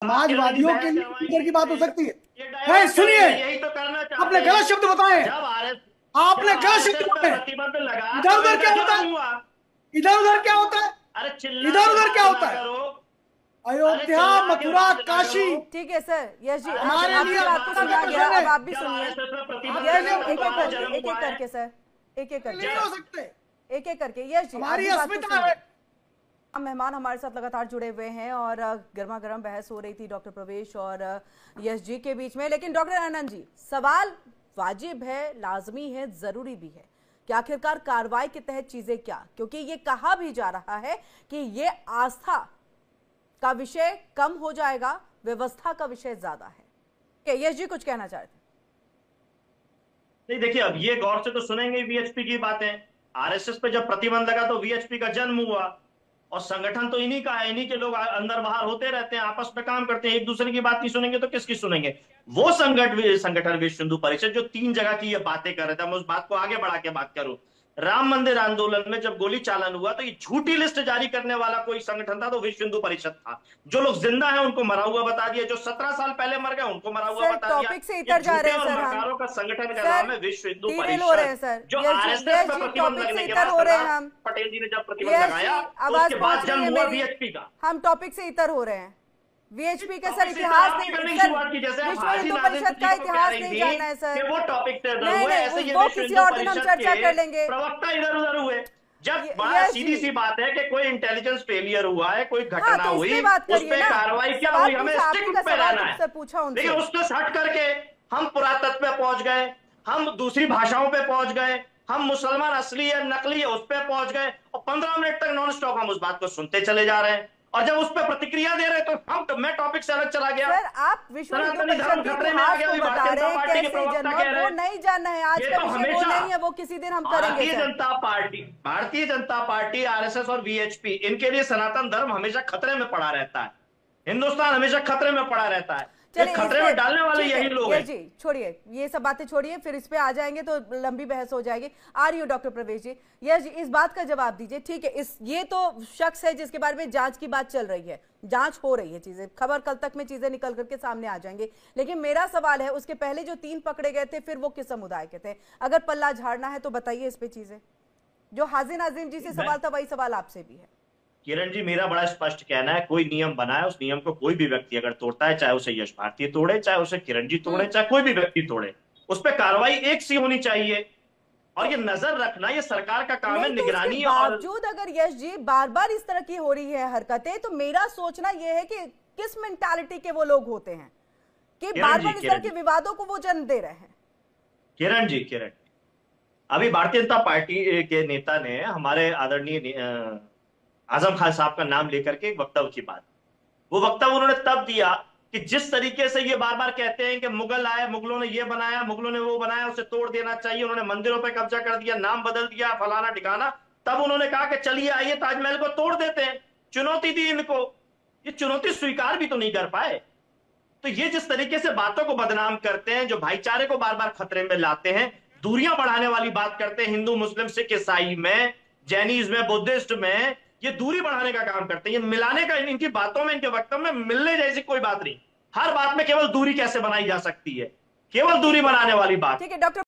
समाजवादियों के लिए इधर की बात हो सकती है? नहीं, सुनिए, यही तो करना चाहते आपने गलत शब्द बताए, आपने गलत शब्द बताए। प्रतिबंध लगा इधर उधर क्या होता है? इधर उधर क्या होता है? अरे इधर उधर क्या होता है? करो। अयोध्या, मथुरा, काशी ठीक है सर, यश जी हमारे लिए आपकी बात को सुना गया, अब आप भी सुनिए। एक एक करके सर, एक एक करके नहीं हो सकते, एक एक करके यश जी हमारी अस्मिता है। मेहमान हमारे साथ लगातार जुड़े हुए हैं और गर्मा गर्म बहस हो रही थी डॉक्टर प्रवेश और यश जी के बीच में। लेकिन डॉक्टर आनंद जी, सवाल वाजिब है, लाजमी है, जरूरी भी है कि आखिरकार कार्रवाई के तहत चीजें क्या, क्योंकि ये कहा भी जा रहा है कि ये आस्था का विषय कम हो जाएगा, व्यवस्था का विषय ज्यादा है। यश जी कुछ कहना चाहते हैं? नहीं, देखिए, अब ये गौर से तो सुनेंगे वीएचपी की बातें। आरएसएस पे जब प्रतिबंध लगा तो वीएचपी का जन्म हुआ, और संगठन तो इन्हीं का है, इन्हीं के लोग अंदर बाहर होते रहते हैं, आपस में काम करते हैं, एक दूसरे की बात नहीं सुनेंगे तो किसकी सुनेंगे? वो संगठन विश्व हिंदू परिषद जो 3 जगह की ये बातें कर रहे थे, मैं उस बात को आगे बढ़ा के बात करूं। राम मंदिर आंदोलन में जब गोली चालन हुआ तो ये झूठी लिस्ट जारी करने वाला कोई संगठन था तो विश्व हिंदू परिषद था। जो लोग जिंदा हैं उनको मरा हुआ बता दिया, जो 17 साल पहले मर गए उनको मरा हुआ बता दिया। टॉपिक से इतर जा रहे हैं सर, हम का संगठन का नाम है विश्व हिंदू परिषद, हो रहे हैं सर, जो आरएसएस पर प्रतिबंध लगने के बाद सरदार पटेल जी ने जब प्रतिबंध लगाया तो उसके बाद जन्म हुआ वीएचपी का। हम टॉपिक से इतर हो रहे हैं। वीएचपी का सर इतिहास नहीं, विश्व हिंदू परिषद का इतिहास नहीं जानना है सर। वो टॉपिक से नहीं, वो किसी और दिन हम चर्चा कर लेंगे। प्रवक्ता इधर उधर हुए, जब सीधी सी बात है कि कोई इंटेलिजेंस फेलियर हुआ है, कोई घटना हुई, उस पर कार्रवाई क्या हुई, हमें स्टिक पे रहना है। लेकिन उससे हट करके हम पुरातत्व पे पहुंच गए, हम दूसरी भाषाओं पे पहुंच गए, हम मुसलमान असली है नकली है उस पे पहुंच गए, और 15 मिनट तक नॉन स्टॉप हम उस बात को सुनते चले जा रहे हैं। और जब उस पर प्रतिक्रिया दे रहे तो मैं टॉपिक से अलग चला गया। सर, आप विश्व हिंदू परिषद के इतिहास को बता रहे हैं, कैसे जन्मा, वो नहीं जानना है, आज का विषय वो नहीं है, वो किसी दिन हम करेंगे। भारतीय जनता पार्टी, आरएसएस और वीएचपी, इनके लिए सनातन धर्म हमेशा खतरे में पड़ा रहता है, हिंदुस्तान हमेशा खतरे में पड़ा रहता है, खतरे में डालने वाले यही लोग हैं। जी छोड़िए, ये सब बातें छोड़िए, फिर इस पे आ जाएंगे तो लंबी बहस हो जाएगी। आ रही हो डॉक्टर प्रवेश जी, यस जी, इस बात का जवाब दीजिए। ठीक है, ये तो शख्स है जिसके बारे में जांच की बात चल रही है, जांच हो रही है, चीजें खबर कल तक में चीजें निकल करके सामने आ जाएंगे। लेकिन मेरा सवाल है, उसके पहले जो 3 पकड़े गए थे, फिर वो किस समुदाय के थे? अगर पल्ला झाड़ना है तो बताइए इस पे चीजें। जो हाजिर नाजिम जी से सवाल था वही सवाल आपसे भी है। किरण जी, मेरा बड़ा स्पष्ट कहना है, कोई नियम बनाए, उस नियम को कोई भी व्यक्ति अगर तोड़ता है, चाहे उसे यश भारती तोड़े, चाहे उसे किरण जी तोड़े, चाहे कोई भी व्यक्ति तोड़े, उस पर कार्रवाई एक सी होनी चाहिए। और ये नजर रखना, ये सरकार का काम है, निगरानी। और बावजूद अगर यश जी बार बार इस तरह की हो रही है हरकतें, तो मेरा सोचना यह है कि किस मेंटालिटी के वो लोग होते हैं कि बार बार इस तरह के विवादों को वो जन्म दे रहे हैं। किरण जी, अभी भारतीय जनता पार्टी के नेता ने हमारे आदरणीय आजम खान साहब का नाम लेकर के एक वक्तव्य की बात, वो वक्तव्य उन्होंने तब दिया कि जिस तरीके से ये बार बार कहते हैं कि मुगल आए, मुगलों ने ये बनाया, मुगलों ने वो बनाया, उसे तोड़ देना चाहिए, उन्होंने मंदिरों पे कब्जा कर दिया, नाम बदल दिया, फलाना ठिकाना, तब उन्होंने कहा कि चलिए आइए ताजमहल को तोड़ देते हैं। चुनौती दी इनको, ये चुनौती स्वीकार भी तो नहीं कर पाए। तो ये जिस तरीके से बातों को बदनाम करते हैं, जो भाईचारे को बार बार खतरे में लाते हैं, दूरियां बढ़ाने वाली बात करते हैं, हिंदू मुस्लिम सिख ईसाई में, जैनिज्म में, बुद्धिस्ट में, ये दूरी बढ़ाने का काम करते हैं, ये मिलाने का, इनकी बातों में, इनके वक्तव्य में मिलने जैसी कोई बात नहीं। हर बात में केवल दूरी कैसे बनाई जा सकती है, केवल दूरी बनाने वाली बात। ठीक है डॉक्टर